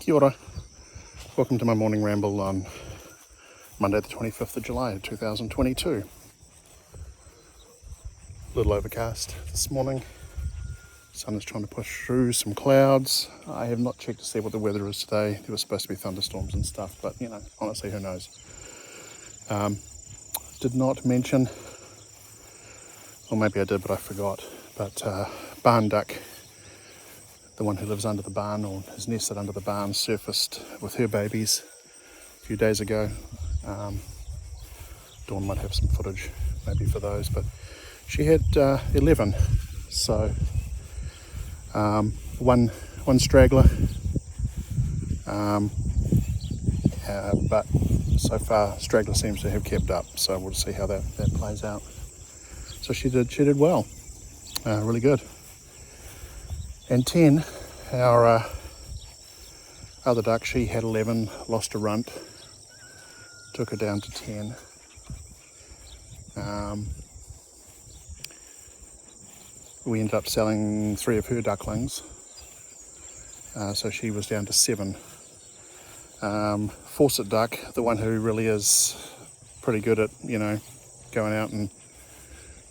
Kia ora. Welcome to my morning ramble on Monday the 25th of July 2022. A little overcast this morning. Sun is trying to push through some clouds. I have not checked to see what the weather is today. There was supposed to be thunderstorms and stuff, but honestly, who knows. Did not mention, or maybe I did but I forgot, but barn duck, the one who lives under the barn or has nested under the barn, surfaced with her babies a few days ago. Dawn might have some footage maybe for those, but she had 11, so one straggler, but so far straggler seems to have kept up, so we'll see how that plays out. So she did well, really good. And 10, our other duck, she had 11, lost a runt, took her down to 10. We ended up selling 3 of her ducklings, so she was down to 7. Fawcett duck, the one who really is pretty good at, going out and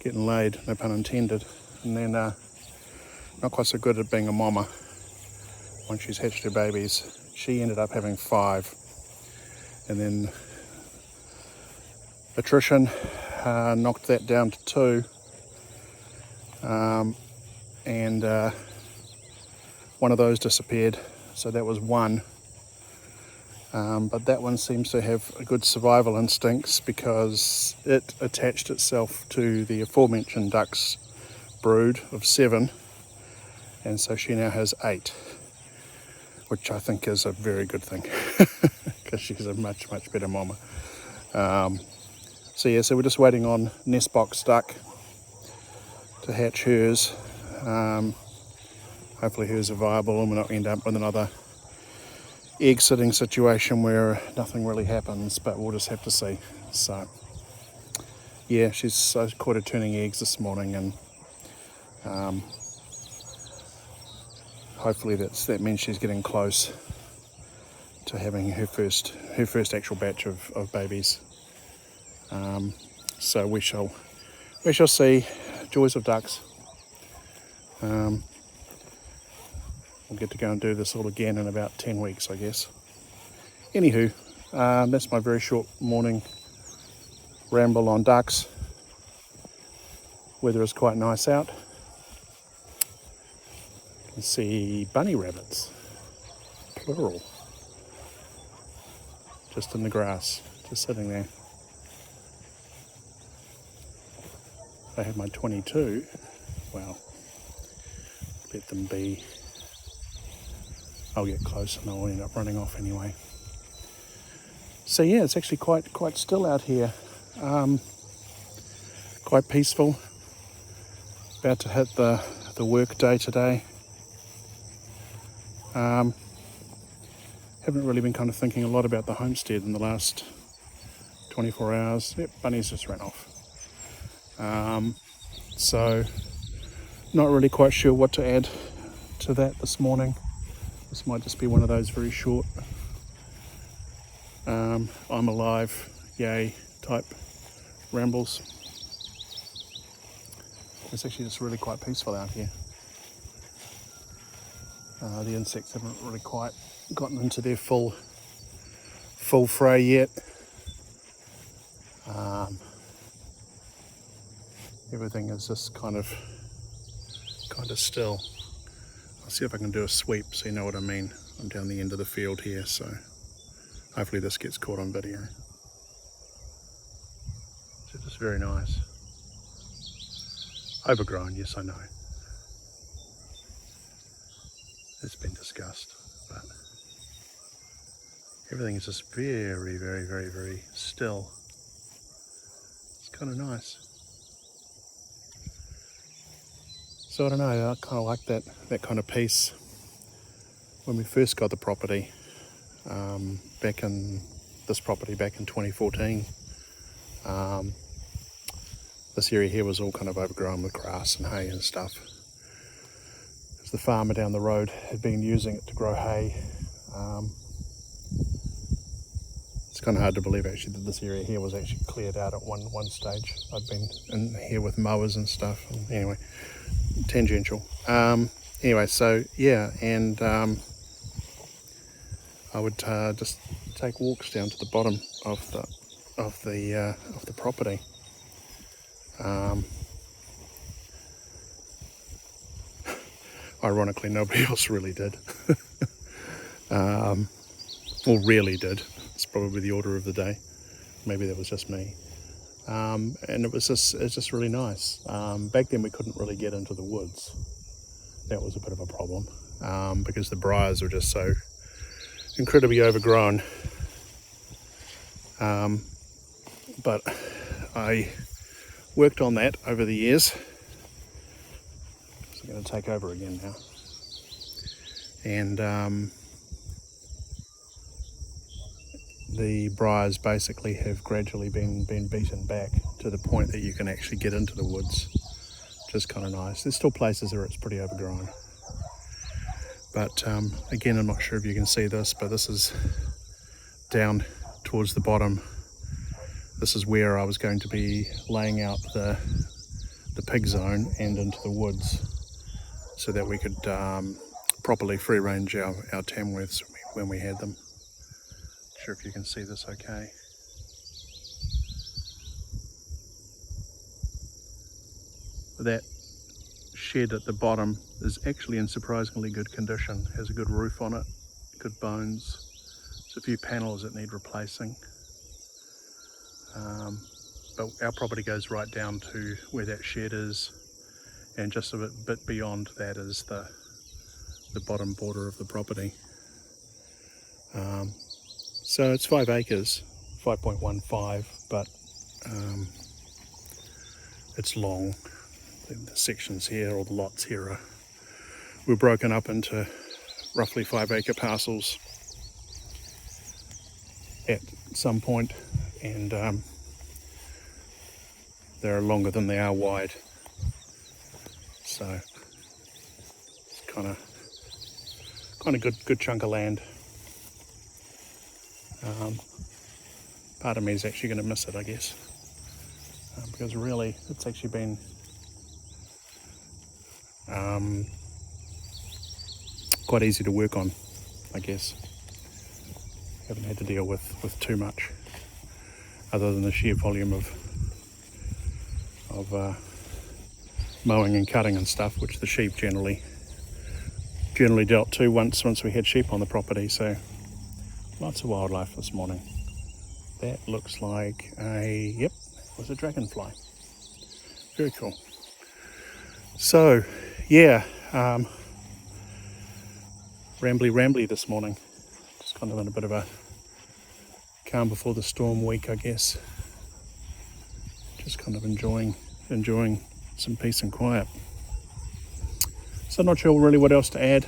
getting laid, no pun intended, and then not quite so good at being a mama once she's hatched her babies. She ended up having 5, and then attrition knocked that down to 2, and one of those disappeared, so that was 1. But that one seems to have a good survival instincts because it attached itself to the aforementioned duck's brood of 7, and so she now has 8, which I think is a very good thing because she's a much better mama. So we're just waiting on nest box duck to hatch hers. Hopefully hers are viable and we'll not end up with another egg sitting situation where nothing really happens, but we'll just have to see. So yeah, I caught her turning eggs this morning, and hopefully that means she's getting close to having her first actual batch of babies. So we shall see. Joys of ducks. We'll get to go and do this all again in about 10 weeks, I guess. Anywho, that's my very short morning ramble on ducks. Weather is quite nice out. You can see bunny rabbits, plural, just in the grass, just sitting there. If I had my 22, well, let them be. I'll get close and I'll end up running off anyway. So yeah, it's actually quite still out here. Quite peaceful. About to hit the work day today. Haven't really been kind of thinking a lot about the homestead in the last 24 hours. Yep, bunnies just ran off. So not really quite sure what to add to that this morning. This might just be one of those very short I'm alive, yay type rambles. It's actually just really quite peaceful out here. The insects haven't really quite gotten into their full fray yet. Everything is just kind of still. I'll see if I can do a sweep so you know what I mean. I'm down the end of the field here, so hopefully this gets caught on video. So just very nice. Overgrown, yes I know. It's been discussed, but everything is just very still. It's kind of nice. So I don't know, I kind of like that kind of peace. When we first got the property, back in 2014, this area here was all kind of overgrown with grass and hay and stuff. Because the farmer down the road had been using it to grow hay It's kind of hard to believe actually that this area here was actually cleared out at one stage. I'd been in here with mowers and stuff. And anyway, tangential. Anyway, so yeah, and I would just take walks down to the bottom of the property. Ironically, nobody else really did. Or rarely did. It's probably the order of the day. Maybe that was just me. And it was just really nice. Back then we couldn't really get into the woods. That was a bit of a problem because the briars were just so incredibly overgrown. But I worked on that over the years. So I'm going to take over again now. And the briars basically have gradually been beaten back to the point that you can actually get into the woods, which is kind of nice. There's still places where it's pretty overgrown. But again, I'm not sure if you can see this, but this is down towards the bottom. This is where I was going to be laying out the pig zone and into the woods so that we could properly free range our tamworths when we had them. Not sure if you can see this okay. That shed at the bottom is actually in surprisingly good condition. Has a good roof on it, good bones. There's a few panels that need replacing. But our property goes right down to where that shed is, and just a bit beyond that is the bottom border of the property. So it's 5 acres, 5.15, but it's long. The sections here, or the lots here, were broken up into roughly 5 acre parcels at some point, and they're longer than they are wide. So it's kind of good chunk of land. Part of me is actually going to miss it, I guess, because really it's actually been quite easy to work on, I guess. Haven't had to deal with too much other than the sheer volume of mowing and cutting and stuff, which the sheep generally dealt to once we had sheep on the property. So lots of wildlife this morning. That looks like it was a dragonfly. Very cool. So yeah, rambly this morning. Just kind of in a bit of a calm before the storm week, I guess. Just kind of enjoying some peace and quiet. So I'm not sure really what else to add.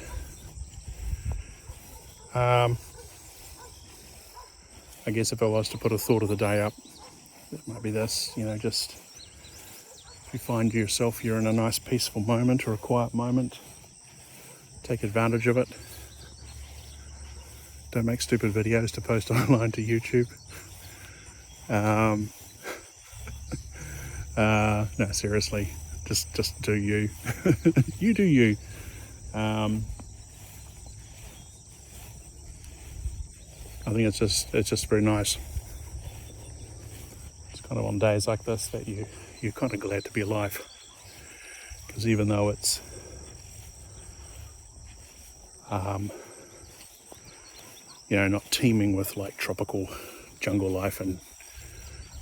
I guess if I was to put a thought of the day up, it might be this, just if you find yourself you're in a nice peaceful moment or a quiet moment, take advantage of it. Don't make stupid videos to post online to YouTube. No, seriously, just do you. You do you. I think it's just very nice. It's kind of on days like this that you're kind of glad to be alive, because even though it's not teeming with like tropical jungle life and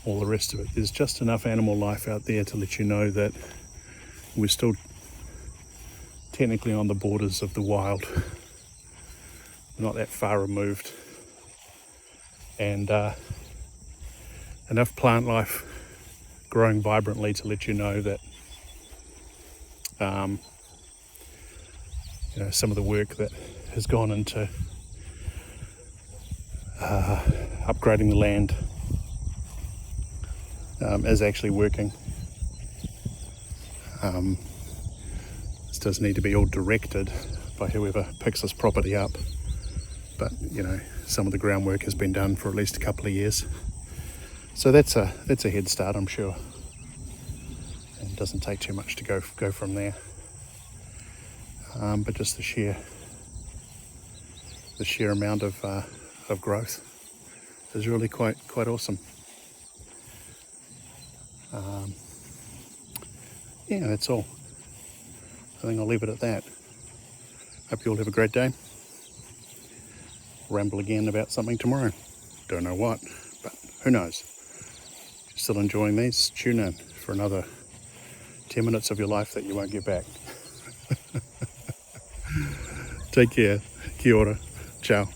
all the rest of it, there's just enough animal life out there to let you know that we're still technically on the borders of the wild. We're not that far removed. And enough plant life growing vibrantly to let you know that some of the work that has gone into upgrading the land is actually working. This does need to be all directed by whoever picks this property up but you know, some of the groundwork has been done for at least a couple of years. So that's a head start, I'm sure. And it doesn't take too much to go from there. But just the sheer amount of growth is really quite awesome. Yeah, that's all. I think I'll leave it at that. Hope you all have a great day. Ramble again about something tomorrow. Don't know what, but who knows. If you're still enjoying these, tune in for another 10 minutes of your life that you won't get back. Take care. Kia ora. Ciao.